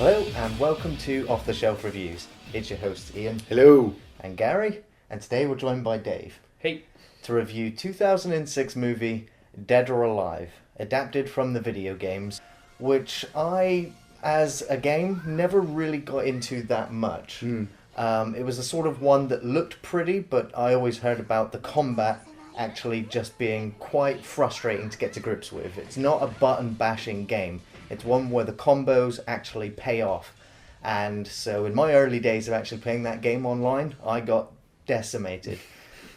Hello and welcome to Off the Shelf Reviews. It's your hosts Ian. Hello. And Gary. And today we're joined by Dave. Hey. To review 2006 movie Dead or Alive, adapted from the video games, which I, as a game, never really got into that much. It was a sort of one that looked pretty, but I always heard about the combat actually just being quite frustrating to get to grips with. It's not a button bashing game. It's one where the combos actually pay off. And so in my early days of actually playing that game online, I got decimated.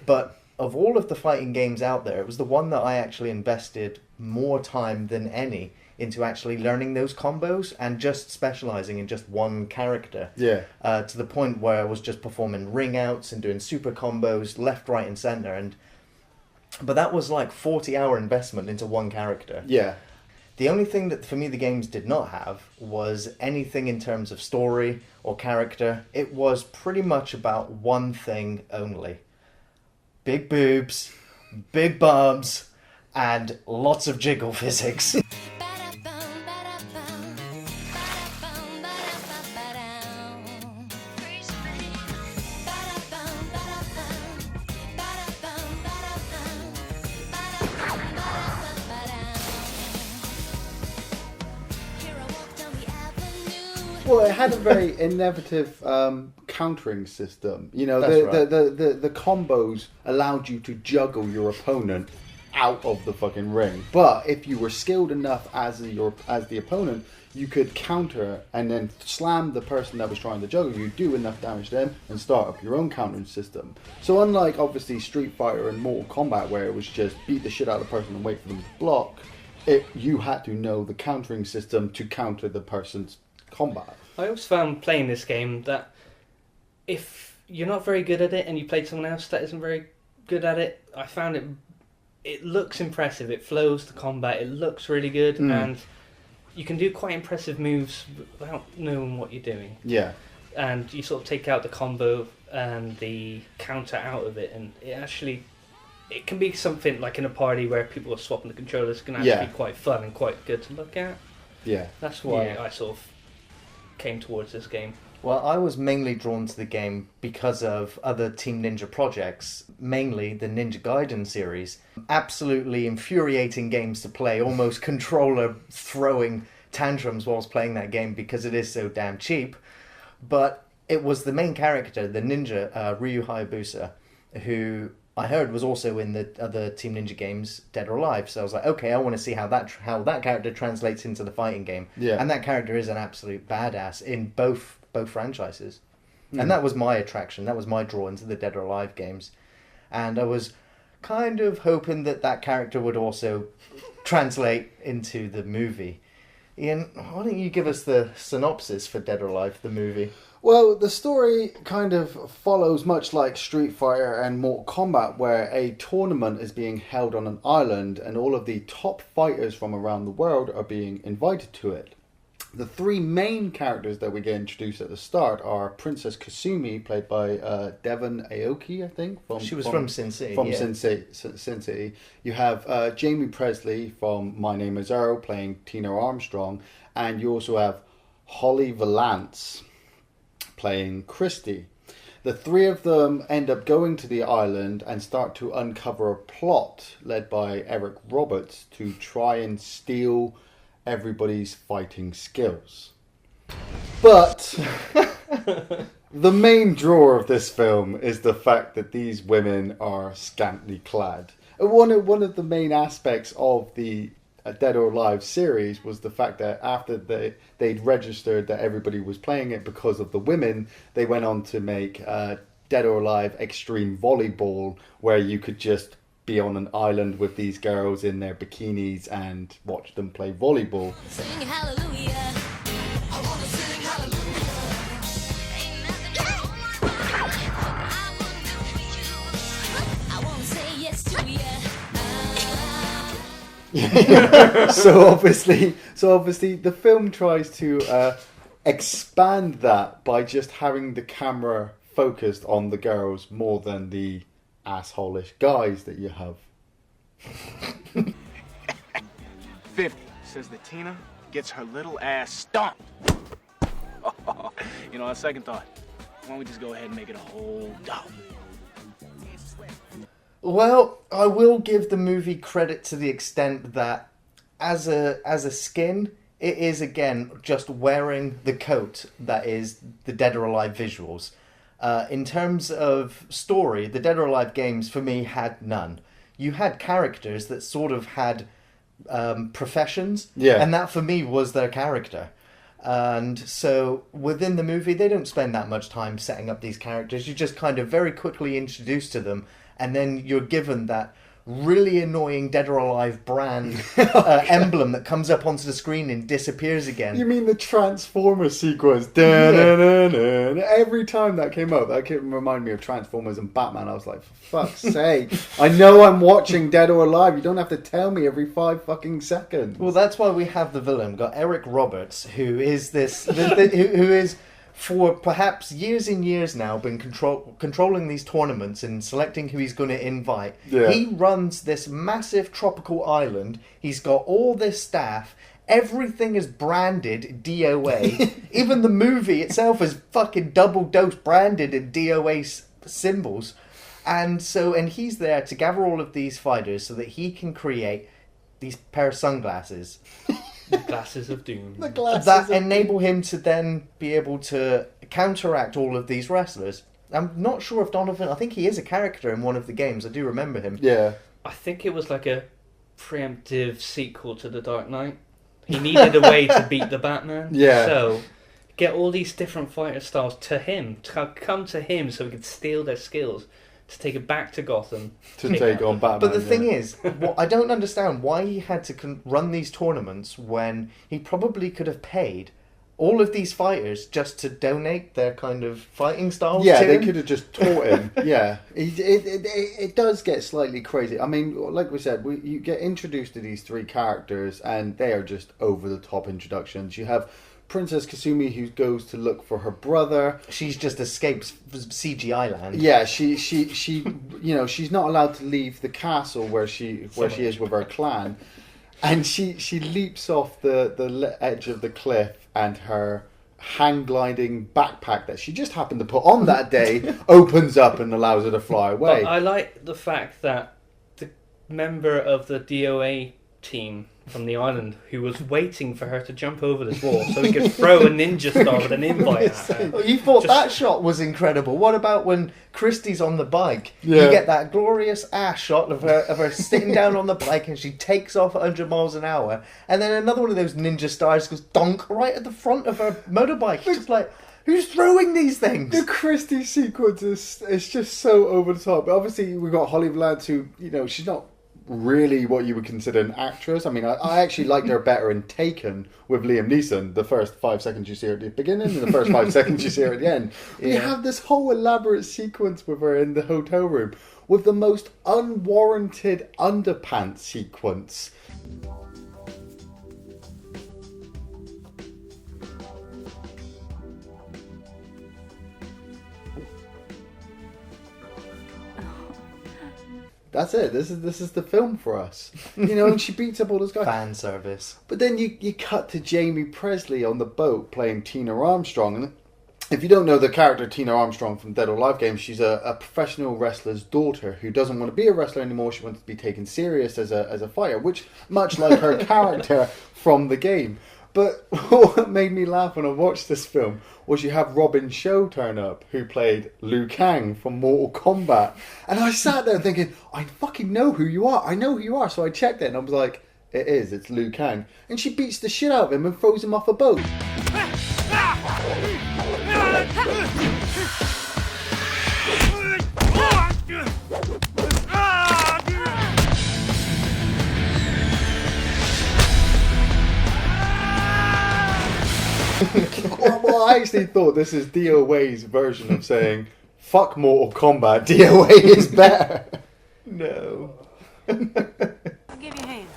But of all of the fighting games out there, it was the one that I actually invested more time than any into actually learning those combos and just specializing in just one character. Yeah. To the point where I was just performing ring outs and doing super combos left, right and center. But that was like 40-hour investment into one character. Yeah. The only thing that for me the games did not have was anything in terms of story or character. It was pretty much about one thing only. Big boobs, big bums, and lots of jiggle physics. Well, it had a very innovative countering system. You know, That's right. the combos allowed you to juggle your opponent out of the fucking ring. But if you were skilled enough as the opponent, you could counter and then slam the person that was trying to juggle you, do enough damage to them, and start up your own countering system. So unlike, obviously, Street Fighter and Mortal Kombat, where it was just beat the shit out of the person and wait for them to block, you had to know the countering system to counter the person's combat. I always found playing this game that if you're not very good at it and you play someone else that isn't very good at it, I found it looks impressive. It flows, the combat, it looks really good, and you can do quite impressive moves without knowing what you're doing. Yeah. And you sort of take out the combo and the counter out of it, and it can be something like in a party where people are swapping the controllers. Can actually be quite fun and quite good to look at. Yeah. That's why I sort of came towards this game. Well, I was mainly drawn to the game because of other Team Ninja projects, mainly the Ninja Gaiden series. Absolutely infuriating games to play, almost controller throwing tantrums whilst playing that game because it is so damn cheap. But it was the main character, the ninja, Ryu Hayabusa, who I heard was also in the other Team Ninja games, Dead or Alive. So I was like, okay, I want to see how that character translates into the fighting game. Yeah. And that character is an absolute badass in both franchises. And that was my attraction. That was my draw into the Dead or Alive games. And I was kind of hoping that character would also translate into the movie. Ian, why don't you give us the synopsis for Dead or Alive, the movie? Well, the story kind of follows much like Street Fighter and Mortal Kombat, where a tournament is being held on an island and all of the top fighters from around the world are being invited to it. The three main characters that we get introduced at the start are Princess Kasumi, played by Devon Aoki, I think. She was from Sin City. From Sin City. You have Jaime Presley from My Name is Earl, playing Tina Armstrong. And you also have Holly Valance, playing Christy. The three of them end up going to the island and start to uncover a plot led by Eric Roberts to try and steal everybody's fighting skills. But the main draw of this film is the fact that these women are scantily clad. One of the main aspects of the Dead or Alive series was the fact that after they'd registered that everybody was playing it because of the women, they went on to make Dead or Alive Extreme Volleyball, where you could just be on an island with these girls in their bikinis and watch them play volleyball. Sing hallelujah. I wanna sing hallelujah. Ain't nothing I wanna do for you. I wanna say yes to you. So obviously the film tries to expand that by just having the camera focused on the girls more than the asshole-ish guys that you have. 50 says that Tina gets her little ass stomped. You know, on second thought, why don't we just go ahead and make it a whole doll? Well, I will give the movie credit to the extent that as a skin, it is again just wearing the coat that is the Dead or Alive visuals. In terms of story, the Dead or Alive games for me had none. You had characters that sort of had professions, and that for me was their character. And so within the movie, they don't spend that much time setting up these characters. You're just kind of very quickly introduced to them, and then you're given that really annoying Dead or Alive brand emblem that comes up onto the screen and disappears again. You mean the Transformers sequence? Every time that came up, that came remind me of Transformers and Batman. I was like, for fuck's sake. I know I'm watching Dead or Alive. You don't have to tell me every 5 fucking seconds. Well, that's why we have the villain. We've got Eric Roberts, who is this... who is... for perhaps years and years now, been controlling these tournaments and selecting who he's going to invite. Yeah. He runs this massive tropical island. He's got all this staff. Everything is branded DOA. Even the movie itself is fucking double dose branded in DOA symbols. And he's there to gather all of these fighters so that he can create these pair of sunglasses. The glasses of doom. That enable him to then be able to counteract all of these wrestlers. I'm not sure if Donovan... I think he is a character in one of the games. I do remember him. Yeah. I think it was like a preemptive sequel to The Dark Knight. He needed a way to beat the Batman. Yeah. So, get all these different fighter styles to him. To come to him so he could steal their skills. To take it back to Gotham. To take on Batman. But the thing is, I don't understand why he had to run these tournaments when he probably could have paid all of these fighters just to donate their kind of fighting styles to they him. could have just taught him. Yeah. It does get slightly crazy. I mean, like we said, you get introduced to these 3 characters and they are just over-the-top introductions. You have Princess Kasumi, who goes to look for her brother. She's just escaped CGI land. Yeah, she you know, she's not allowed to leave the castle where she is with her clan, and she leaps off the edge of the cliff, and her hang gliding backpack that she just happened to put on that day opens up and allows her to fly away. But I like the fact that the member of the DOA team from the island who was waiting for her to jump over this wall so he could throw a ninja star with an invite at her. You thought that shot was incredible. What about when Christie's on the bike? Yeah. You get that glorious ass shot of her sitting down on the bike and she takes off at 100 miles an hour, and then another one of those ninja stars goes donk right at the front of her motorbike. It's just like, who's throwing these things? The Christie sequence is just so over the top. Obviously, we've got Holly Valance, who, you know, she's not really what you would consider an actress. I mean, I actually liked her better in Taken with Liam Neeson. The first 5 seconds you see her at the beginning and the first 5 seconds you see her at the end. Yeah. You have this whole elaborate sequence with her in the hotel room with the most unwarranted underpants sequence. That's it. This is the film for us. You know, and she beats up all those guys. Fan service. But then you cut to Jaime Pressly on the boat playing Tina Armstrong. And if you don't know the character Tina Armstrong from Dead or Alive games, she's a professional wrestler's daughter who doesn't want to be a wrestler anymore. She wants to be taken serious as a fighter, which much like her character from the game. But what made me laugh when I watched this film was you have Robin Shou turn up, who played Liu Kang from Mortal Kombat. And I sat there thinking, I fucking know who you are. I know who you are. So I checked it and I was like, it's Liu Kang. And she beats the shit out of him and throws him off a boat. Well, I actually thought this is DOA's version of saying, fuck Mortal Kombat, DOA is better. No. I'll give you a hand.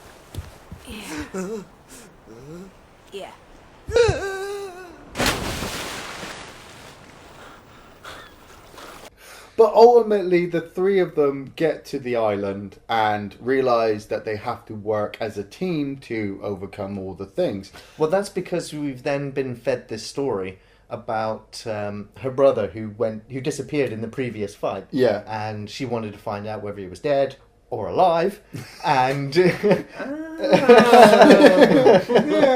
Yeah. Yeah. But ultimately, the 3 of them get to the island and realise that they have to work as a team to overcome all the things. Well, that's because we've then been fed this story about her brother who disappeared in the previous fight. Yeah. And she wanted to find out whether he was dead or alive, and Yeah,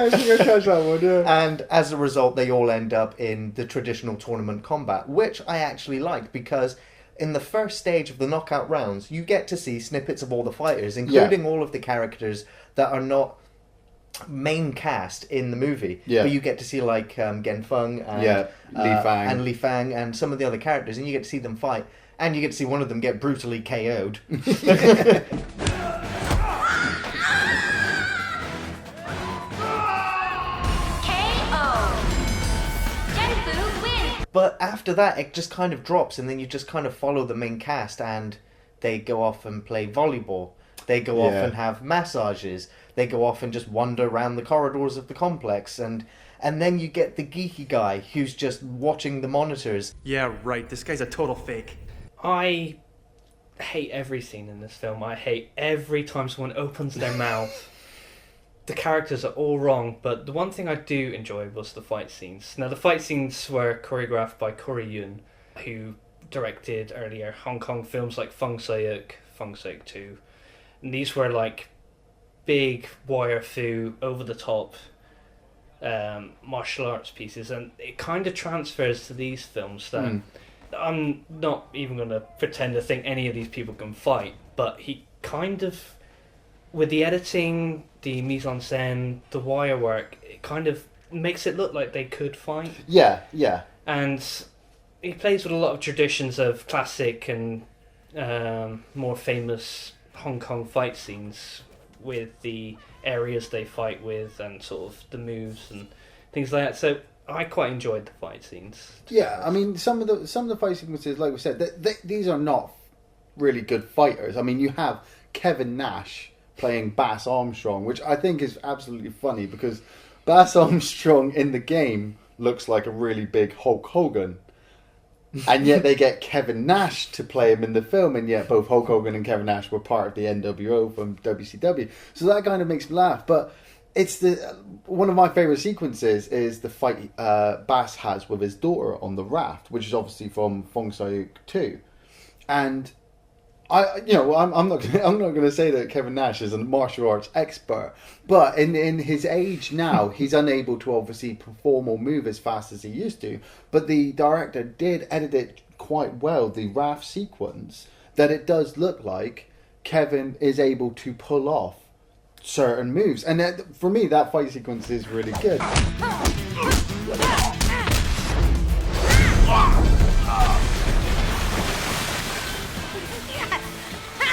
she gonna catch that one, yeah. and as a result, they all end up in the traditional tournament combat, which I actually like because in the first stage of the knockout rounds, you get to see snippets of all the fighters, including all of the characters that are not main cast in the movie. Yeah. But you get to see like Gen Feng and Li Fang and some of the other characters, and you get to see them fight, and you get to see one of them get brutally KO'd. But after that, it just kind of drops, and then you just kind of follow the main cast, and they go off and play volleyball. They go off and have massages. They go off and just wander around the corridors of the complex, and then you get the geeky guy who's just watching the monitors. Yeah, right. This guy's a total fake. I hate every scene in this film. I hate every time someone opens their mouth. The characters are all wrong, but the one thing I do enjoy was the fight scenes. Now, the fight scenes were choreographed by Yuen, who directed earlier Hong Kong films like Feng Sayuk 2. And these were like big wire fu, over the top martial arts pieces, and it kind of transfers to these films that I'm not even going to pretend to think any of these people can fight, but he kind of, with the editing, the mise-en-scène, the wire work, it kind of makes it look like they could fight. Yeah, yeah. And he plays with a lot of traditions of classic and more famous Hong Kong fight scenes, with the areas they fight with and sort of the moves and things like that. So I quite enjoyed the fight scenes. Yeah, I mean, some of the fight sequences, like we said, these are not really good fighters. I mean, you have Kevin Nash playing Bass Armstrong, which I think is absolutely funny because Bass Armstrong in the game looks like a really big Hulk Hogan. And yet they get Kevin Nash to play him in the film, and yet both Hulk Hogan and Kevin Nash were part of the NWO from WCW. So that kind of makes me laugh. But it's one of my favourite sequences is the fight Bass has with his daughter on the raft, which is obviously from Feng Sayuk 2. And I'm not going to say that Kevin Nash is a martial arts expert, but in his age now, he's unable to obviously perform or move as fast as he used to. But the director did edit it quite well, the raft sequence, that it does look like Kevin is able to pull off certain moves. And for me, that fight sequence is really good.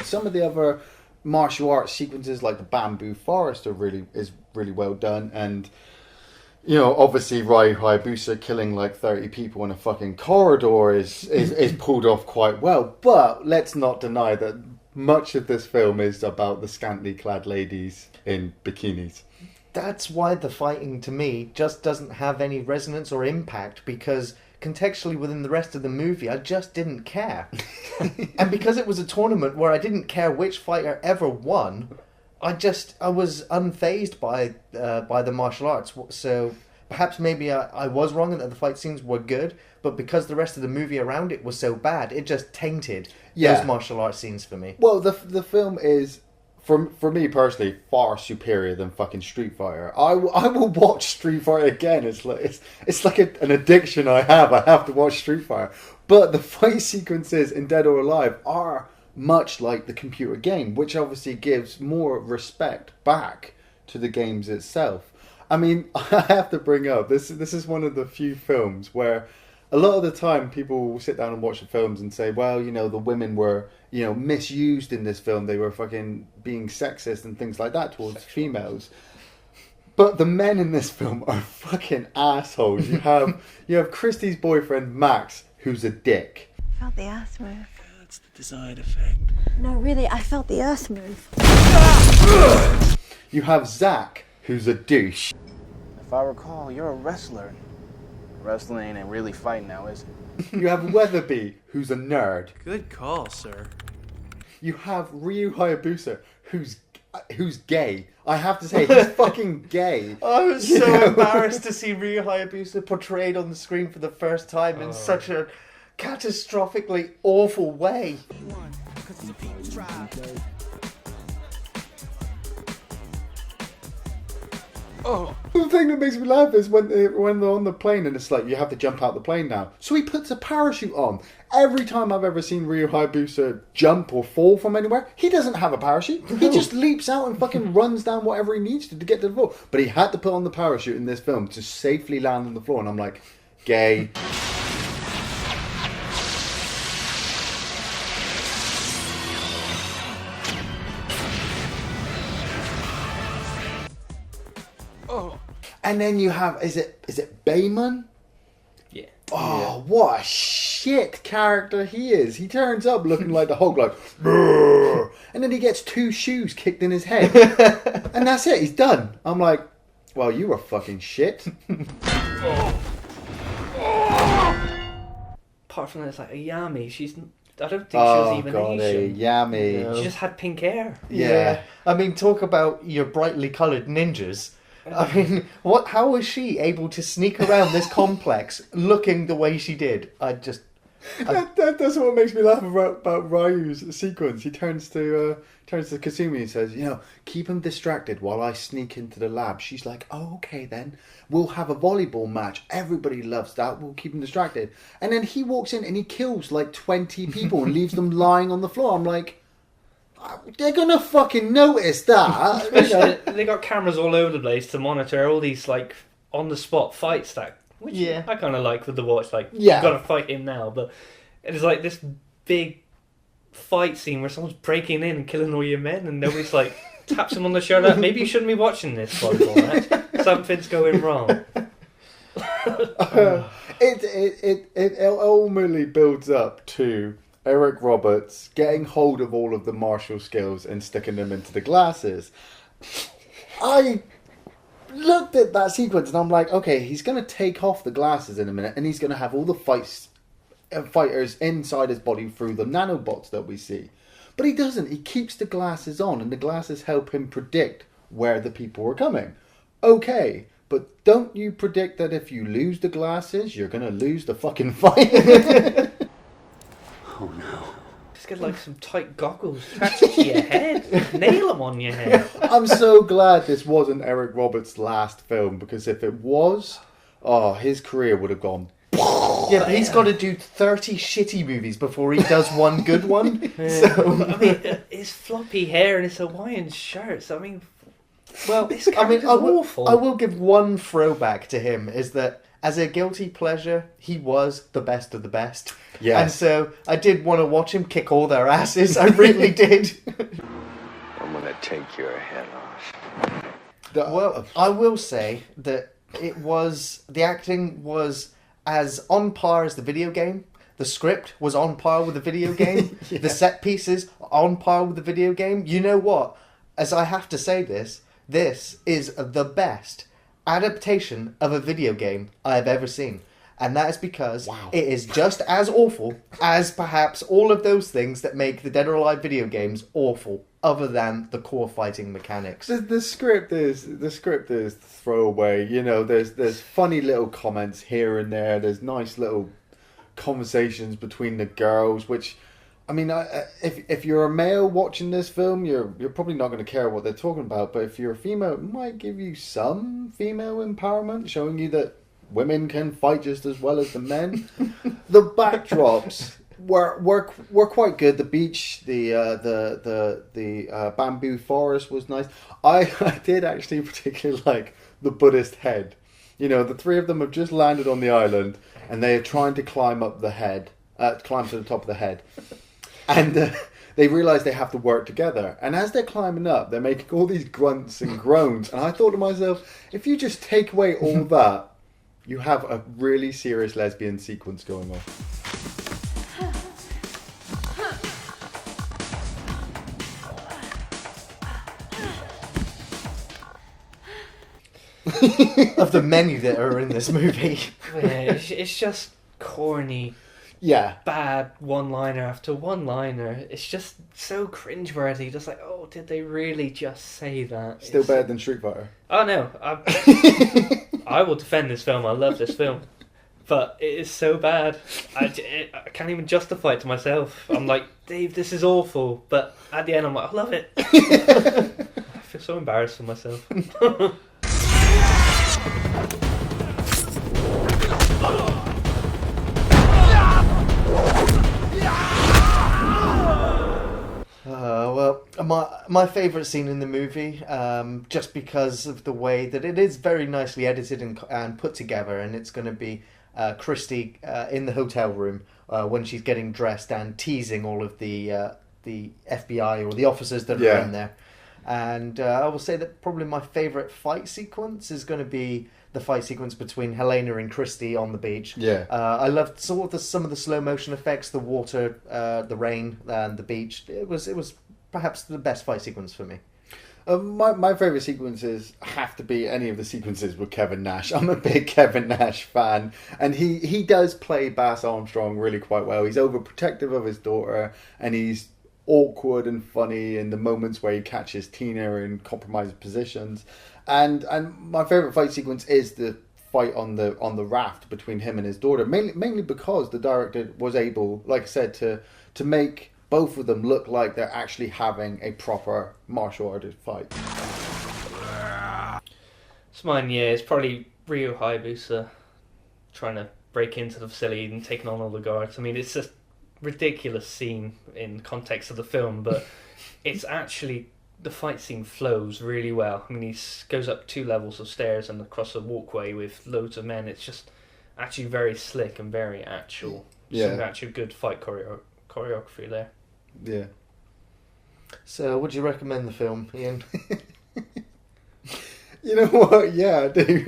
Some of the other martial arts sequences, like the bamboo forest, is really well done, and obviously Ryu Hayabusa killing like 30 people in a fucking corridor is pulled off quite well. But let's not deny that much of this film is about the scantily clad ladies in bikinis. That's why the fighting to me just doesn't have any resonance or impact, because contextually within the rest of the movie I just didn't care. And because it was a tournament where I didn't care which fighter ever won, I was unfazed by the martial arts. So perhaps maybe I was wrong and that the fight scenes were good, but because the rest of the movie around it was so bad, it just tainted those martial arts scenes for me. Well, the film is, for me personally, far superior than fucking Street Fighter. I will watch Street Fighter again. It's like an addiction I have. I have to watch Street Fighter. But the fight sequences in Dead or Alive are much like the computer game, which obviously gives more respect back to the games itself. I mean, I have to bring up, this is one of the few films where a lot of the time people will sit down and watch the films and say, well, the women were, misused in this film. They were fucking being sexist and things like that towards females. But the men in this film are fucking assholes. You have Christie's boyfriend, Max, who's a dick. I felt the earth move. That's the desired effect. No, really, I felt the earth move. You have Zach, who's a douche. If I recall, you're a wrestler. Wrestling ain't really fighting now, is it? You have Weatherby, who's a nerd. Good call, sir. You have Ryu Hayabusa, who's who's gay. I have to say, he's fucking gay. I was You so know? embarrassed to see Ryu Hayabusa portrayed on the screen for the first time in such a catastrophically awful way. The thing that makes me laugh is when they're on the plane and it's like, you have to jump out the plane now. So he puts a parachute on. Every time I've ever seen Ryu Hayabusa jump or fall from anywhere, he doesn't have a parachute. He just leaps out and fucking runs down whatever he needs to get to the floor. But he had to put on the parachute in this film to safely land on the floor. And I'm like, gay. And then you have, is it Bayman? Yeah. Oh, what a shit character he is. He turns up looking like the Hulk, like, "Brrr," and then he gets 2 shoes kicked in his head. And that's it, he's done. I'm like, well, you were fucking shit. Apart from that, it's like a Yami. I don't think she was even Asian. Yummy. No. She just had pink hair. Yeah. I mean, talk about your brightly coloured ninjas. I mean, how was she able to sneak around this complex looking the way she did? That's what makes me laugh about Ryu's sequence. He turns to Kasumi and says, keep him distracted while I sneak into the lab. She's like, oh, okay then. We'll have a volleyball match. Everybody loves that. We'll keep him distracted. And then he walks in and he kills like 20 people and leaves them lying on the floor. I'm like, they're gonna fucking notice that. They got cameras all over the place to monitor all these like on the spot fights which I kind of like with the watch. Like, you've got to fight him now, but it's like this big fight scene where someone's breaking in and killing all your men, and nobody's like taps him on the shoulder. Maybe you shouldn't be watching this volleyball match. Something's going wrong. It ultimately builds up to Eric Roberts getting hold of all of the martial skills and sticking them into the glasses. I looked at that sequence and I'm like, okay, he's going to take off the glasses in a minute and he's going to have all the fighters inside his body through the nanobots that we see. But he doesn't. He keeps the glasses on and the glasses help him predict where the people are coming. Okay, but don't you predict that if you lose the glasses, you're going to lose the fucking fight? Oh no. Just get like some tight goggles attached to your head. Nail them on your head. I'm so glad this wasn't Eric Roberts' last film, because if it was, his career would have gone. Yeah, but he's got to do 30 shitty movies before he does one good one. So I mean, his floppy hair and his Hawaiian shirts. I mean, this I mean, character's awful. I will give one throwback to him, is that as a guilty pleasure, he was the best of the best. Yes. And so I did want to watch him kick all their asses. I really did. I'm gonna take your head off. Well, I will say that the acting was as on par as the video game. The script was on par with the video game. Yeah. The set pieces on par with the video game. You know what? As I have to say this is the best adaptation of a video game I have ever seen. And that is because it is just as awful as perhaps all of those things that make the Dead or Alive video games awful, other than the core fighting mechanics. The script is throwaway. There's funny little comments here and there. There's nice little conversations between the girls, which, I mean, if you're a male watching this film, you're probably not going to care what they're talking about. But if you're a female, it might give you some female empowerment, showing you that women can fight just as well as the men. The backdrops were quite good. The beach, the bamboo forest was nice. I did actually particularly like the Buddhist head. The 3 of them have just landed on the island and they are trying to climb up the head, climb to the top of the head. And they realise they have to work together. And as they're climbing up, they're making all these grunts and groans. And I thought to myself, if you just take away all that, you have a really serious lesbian sequence going on. Of the many that are in this movie. Yeah, it's just corny. Yeah. bad one-liner after one-liner. It's just so cringeworthy. Just like, oh, did they really just say that? Still better than Street Fighter. Oh no, I will defend this film. I love this film, but it is so bad. I can't even justify it to myself. I'm like, Dave, this is awful. But at the end, I'm like, I love it. I feel so embarrassed for myself. Well, my favourite scene in the movie, just because of the way that it is very nicely edited and put together, and it's going to be Christy in the hotel room when she's getting dressed and teasing all of the FBI or the officers that are in there. And I will say that probably my favourite fight sequence is going to be the fight sequence between Helena and Christy on the beach. Yeah. I loved some of the slow motion effects, the water, the rain, and the beach. It was perhaps the best fight sequence for me. My favourite sequences have to be any of the sequences with Kevin Nash. I'm a big Kevin Nash fan, and he does play Bass Armstrong really quite well. He's overprotective of his daughter, and he's awkward and funny in the moments where he catches Tina in compromised positions. And my favourite fight sequence is the fight on the raft between him and his daughter, mainly because the director was able, like I said, to make both of them look like they're actually having a proper martial artist fight. It's mine, yeah. It's probably Ryo Hayabusa trying to break into the facility and taking on all the guards. I mean, it's a ridiculous scene in context of the film, but it's actually, the fight scene flows really well. I mean, he goes up 2 levels of stairs and across a walkway with loads of men. It's just actually very slick and very actual. Yeah. Some actually good fight choreography there. Yeah. So, would you recommend the film, Ian? You know what? Yeah, I do.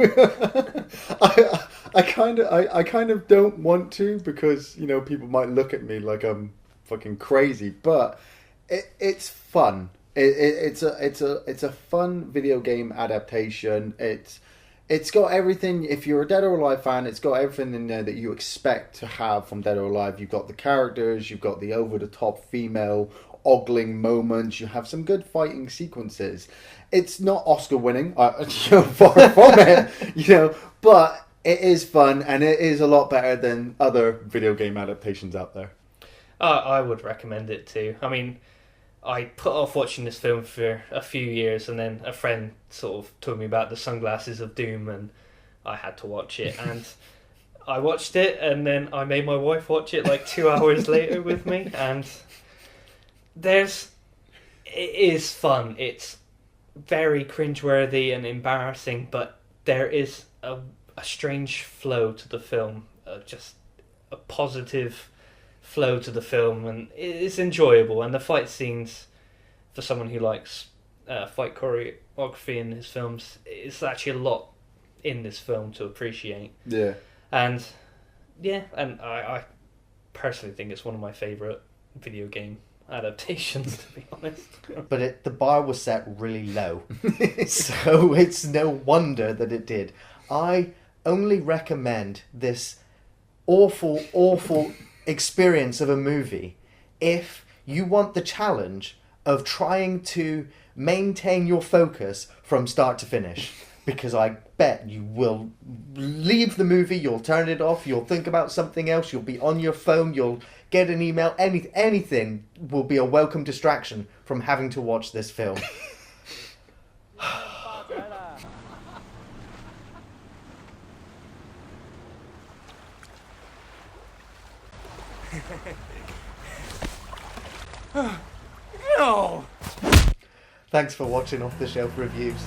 I kind of don't want to, because people might look at me like I'm fucking crazy, but it's fun. It's a fun video game adaptation. It's got everything. If you're a Dead or Alive fan, it's got everything in there that you expect to have from Dead or Alive. You've got the characters, you've got the over-the-top female ogling moments, you have some good fighting sequences. It's not Oscar-winning, far from it, but it is fun, and it is a lot better than other video game adaptations out there. I would recommend it too. I mean, I put off watching this film for a few years, and then a friend sort of told me about the Sunglasses of Doom, and I had to watch it. And I watched it, and then I made my wife watch it like 2 hours later with me. And it is fun. It's very cringeworthy and embarrassing, but there is a strange flow to the film, just a positive flow to the film, and it's enjoyable. And the fight scenes, for someone who likes fight choreography in his films, it's actually a lot in this film to appreciate. Yeah. And I personally think it's one of my favourite video game adaptations, to be honest. But the bar was set really low, so it's no wonder that it did. I only recommend this awful experience of a movie if you want the challenge of trying to maintain your focus from start to finish, because I bet you will leave the movie, you'll turn it off, you'll think about something else, you'll be on your phone, you'll get an email, anything will be a welcome distraction from having to watch this film. No! Thanks for watching Off the Shelf Reviews.